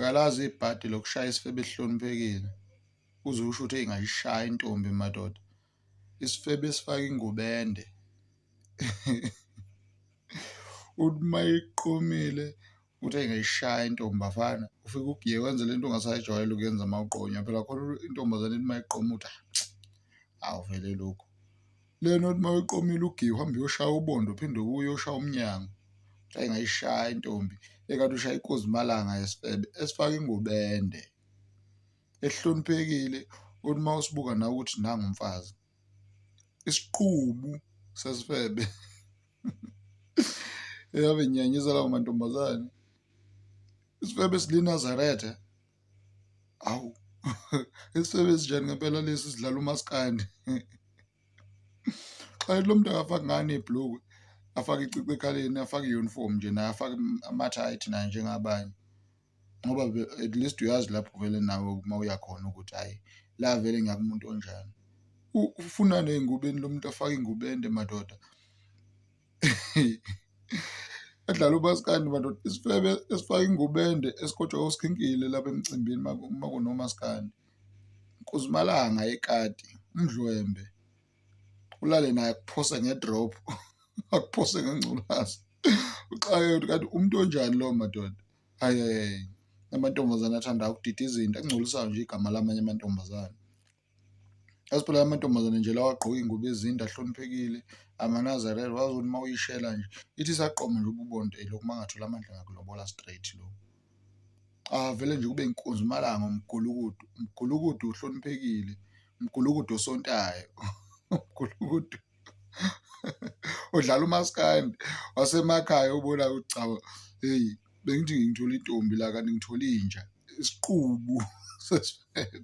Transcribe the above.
Uyalazi ibhadi lokushaya isifebe esihloniphekile uze usho ukuthi engayishaya intombi madoda. Isifebe esifaka ingubende uthi mayiqomile uthi engayishaya intombi bafana ufike ugiye wenze lento ongasayijwayele ukuyenza mawuqonya phela khona intombazane ithi mayiqoma uthi awuvele lokhu. Lena othi mayiqomile ugiye uhambe uyoshaya ubondo uphinde uyoshaya umnyango uthi engayishaya intombi ekade ushaya ikozimalanga yesifebe esifaka ingubende esihloniphekile uthi mawusibuka nawe ukuthi nangu umfazi. Isiqubu sesifebe eyabe nyanyisa lawo mantombazane. Isifebe silinazaretha awu isifebe esinjani ngempela lesi sidlala umaskandi. Xa lo muntu akafaki ngane ibhlukwe afake icici ekhaleni afake i-uniform nje naye afake ama-tight naye njengabanye ngoba at least uyazi lapho vele nawe uma uyakhona ukuthi hhayi la vele ngiyakumuntu onjani. Ufunani ey'ngubeni lo muntu afake ingubende madoda edlala umaskandi madoda. Isifebe esifaka ingubende esikotshwa osikhinkile lapha emcimbini uma kunomaskandi. Nkuzimalanga ekati umdlwembe ulale naye akuphose ngedrop akuphose ngengculazi uxakeke kanti umuntu onjani lowo madoda. Hhayi amantombazane athanda ukudida izinto akungcolisayo nje igama lamanye amantombazane. Yazi phela amantombazane nje lawa agqoka iy'ngubo ezinde ahloniphekile amanazarete wazi ukuthi uma uyishela nje ithi isaqoma nje ububondo lokhu mangathola amandla ngakulobola straight lo. Vele nje kube inkunzimalanga umgulukudu uhloniphekile umgulukudu osontayo umgulukudu odlala umaskandi wasemakhaya ubona ukuthi cha hey bengithi ngithole intombi la kanti ngithole inja isiqubu sesifebe.